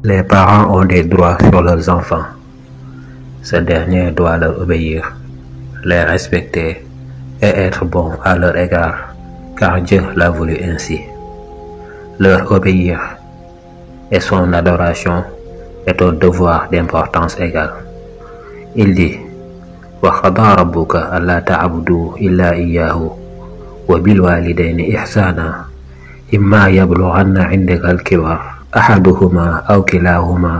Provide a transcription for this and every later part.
Les parents ont des droits sur leurs enfants. Ce dernier doit leur obéir, les respecter et être bon à leur égard, car Dieu l'a voulu ainsi. Leur obéir et son adoration est un devoir d'importance égale. Il dit: وَقَضَىٰ رَبُّكَ أَلَّا تَعْبُدُوا إِلَّا إِيَّاهُ وَبِالْوَالِدَيْنِ إِحْسَانًا إِمَّا يَبْلُغَنَّ عِندَكَ الْكِبَرَ أَحَدُهُمَا أَوْ كِلَاهُمَا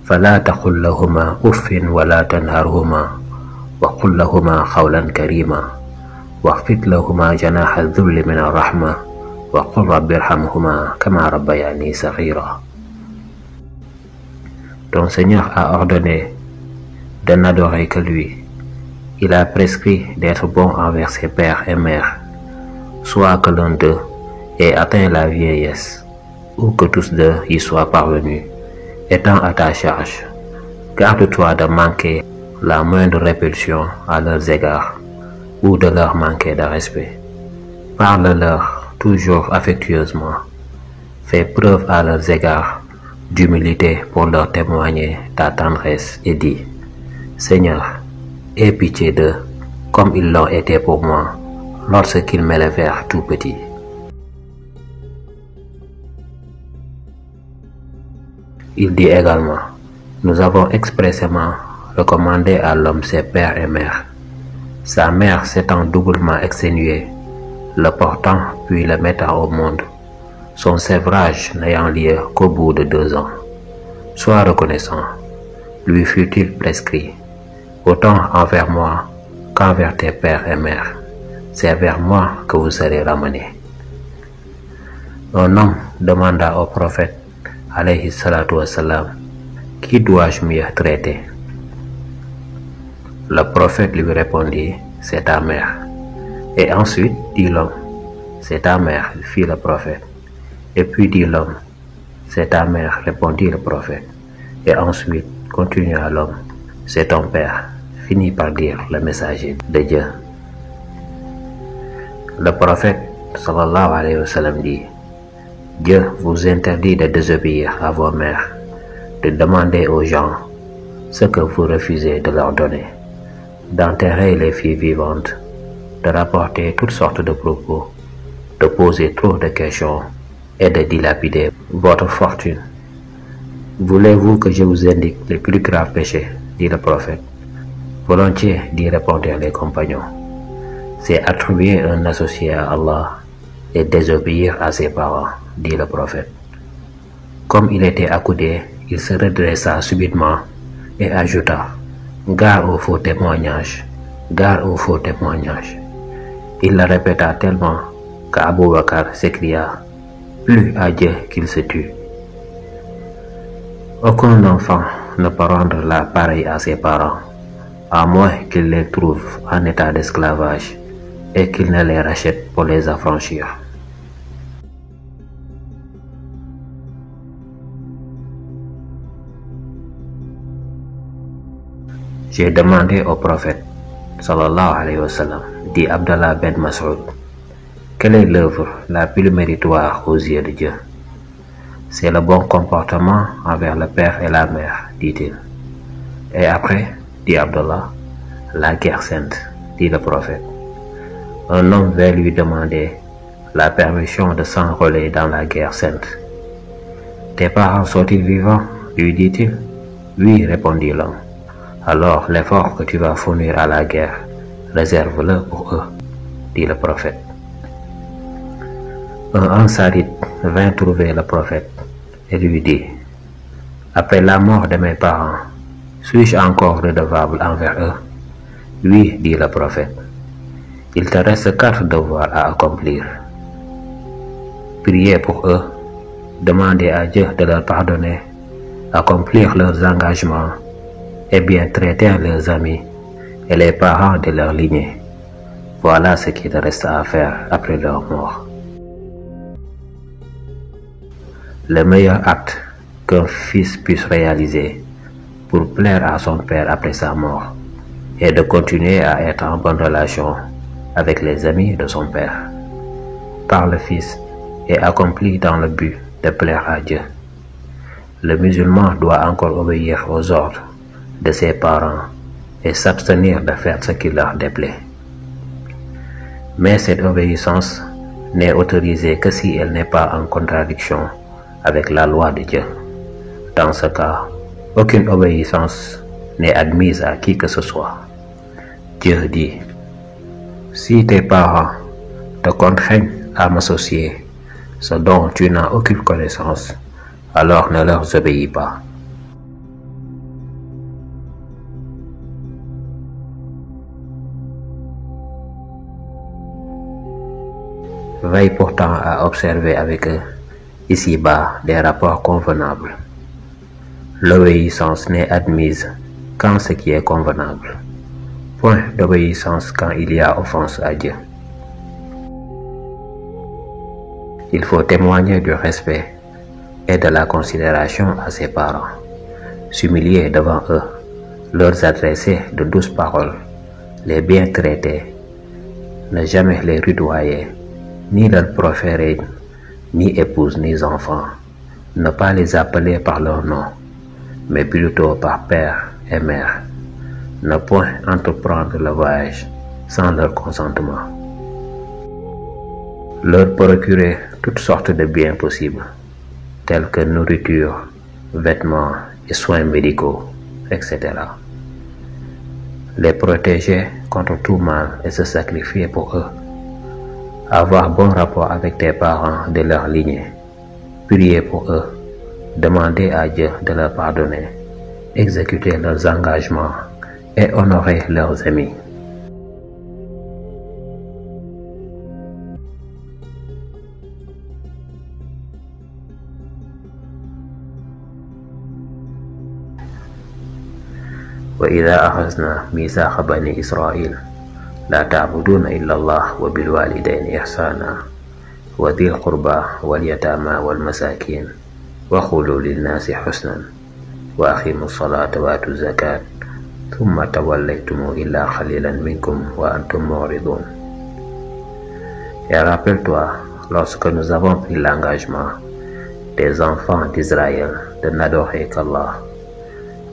فَلَا تَقُل لَّهُمَا أُفٍّ وَلَا تَنْهَرْهُمَا وَقُل لَّهُمَا قَوْلًا كَرِيمًا واخفض لهما جناح الذل من الرحمة وقل رب ارحمهما كما ربياني صغيرا. Ton Seigneur a ordonné de n'adorer que lui. Il a prescrit d'être bon envers ses pères et mères, soit que l'un d'eux ait atteint la vieillesse, ou que tous deux y soient parvenus, étant à ta charge. Garde-toi de manquer la moindre répulsion à leurs égards, ou de leur manquer de respect. Parle-leur toujours affectueusement. Fais preuve à leurs égards d'humilité pour leur témoigner ta tendresse et dis: Seigneur, aie pitié d'eux comme ils l'ont été pour moi lorsqu'ils m'élevèrent tout petit. Il dit également: Nous avons expressément recommandé à l'homme ses pères et mères, sa mère s'étant doublement exténuée, le portant puis le mettant au monde, son sévrage n'ayant lieu qu'au bout de 2 ans. Sois reconnaissant, lui fut-il prescrit, autant envers moi qu'envers tes pères et mères. C'est vers moi que vous serez ramenés. Un homme demanda au prophète, alayhi salatu wassalam, qui dois-je mieux traiter? Le prophète lui répondit: C'est ta mère. Et ensuite dit l'homme: C'est ta mère, fit le prophète. Et puis dit l'homme: C'est ta mère, répondit le prophète. Et ensuite continua l'homme: C'est ton père, finit par dire le messager de Dieu. Le prophète sallallahu alayhi wa sallam dit: Dieu vous interdit de désobéir à vos mères, de demander aux gens ce que vous refusez de leur donner, d'enterrer les filles vivantes, de rapporter toutes sortes de propos, de poser trop de questions et de dilapider votre fortune. Voulez-vous que je vous indique les plus graves péchés? Dit le prophète. Volontiers, dit répondirent les compagnons. C'est attribuer un associé à Allah et désobéir à ses parents, dit le prophète. Comme il était accoudé, il se redressa subitement et ajouta: Gare aux faux témoignages, gare aux faux témoignages. Il le répéta tellement qu'Abou Bakr s'écria: Plus à Dieu qu'il se tue. Aucun enfant ne peut rendre la pareille à ses parents, à moins qu'il les trouve en état d'esclavage et qu'il ne les rachète pour les affranchir. J'ai demandé au prophète, sallallahu alayhi wa sallam, dit Abdallah ben Mas'ud, quelle est l'œuvre la plus méritoire aux yeux de Dieu? C'est le bon comportement envers le père et la mère, dit-il. Et après, dit Abdallah, la guerre sainte, dit le prophète. Un homme vint lui demander la permission de s'enrôler dans la guerre sainte. Tes parents sont-ils vivants? Lui dit-il. Oui, répondit l'homme. Alors l'effort que tu vas fournir à la guerre, réserve-le pour eux, dit le prophète. Un Ansarite vint trouver le prophète et lui dit: Après la mort de mes parents, suis-je encore redevable envers eux? Oui, dit le prophète. Il te reste 4 devoirs à accomplir. Prier pour eux, demander à Dieu de leur pardonner, accomplir leurs engagements et bien traiter leurs amis et les parents de leur lignée. Voilà ce qu'il te reste à faire après leur mort. Le meilleur acte qu'un fils puisse réaliser pour plaire à son père après sa mort est de continuer à être en bonne relation avec les amis de son père, car le fils est accompli dans le but de plaire à Dieu. Le musulman doit encore obéir aux ordres de ses parents et s'abstenir de faire ce qui leur déplaît. Mais cette obéissance n'est autorisée que si elle n'est pas en contradiction avec la loi de Dieu. Dans ce cas, aucune obéissance n'est admise à qui que ce soit. Dieu dit: si tes parents te contraignent à m'associer ce dont tu n'as aucune connaissance, alors ne leur obéis pas. Veille pourtant à observer avec eux, ici-bas, des rapports convenables. L'obéissance n'est admise qu'en ce qui est convenable. Point d'obéissance quand il y a offense à Dieu. Il faut témoigner du respect et de la considération à ses parents, s'humilier devant eux, leur adresser de douces paroles, les bien traiter, ne jamais les rudoyer, ni leur proférer ni épouse ni enfants, ne pas les appeler par leur nom, mais plutôt par père et mère, ne point entreprendre le voyage sans leur consentement. Leur procurer toutes sortes de biens possibles, tels que nourriture, vêtements et soins médicaux, etc. Les protéger contre tout mal et se sacrifier pour eux. Avoir bon rapport avec tes parents de leur lignée, prier pour eux, demander à Dieu de leur pardonner, exécuter leurs engagements et honorer leurs amis. وإذا أخذنا ميثاق بني إسرائيل لا تعبدون إلا الله وبالوالدين إحسانا وذي القربى واليتامى والمساكين وقولوا للناس حسنا وأقيموا الصلاة وآتوا الزكاة ثم توليتم إلا قليلا منكم وأنتم معرضون. Et rappelle-toi, lorsque nous avons pris l'engagement des enfants d'Israël de n'adorer qu'Allah,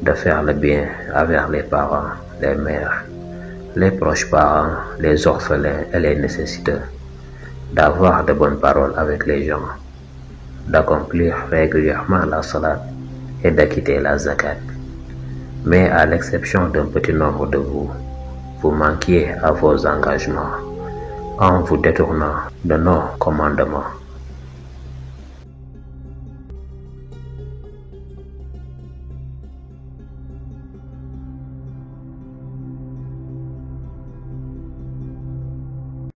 de faire le bien avec les parents, les mères, les proches parents, les orphelins et les nécessiteux, d'avoir de bonnes paroles avec les gens, d'accomplir régulièrement la salat et d'acquitter la zakat. Mais à l'exception d'un petit nombre de vous, vous manquiez à vos engagements en vous détournant de nos commandements.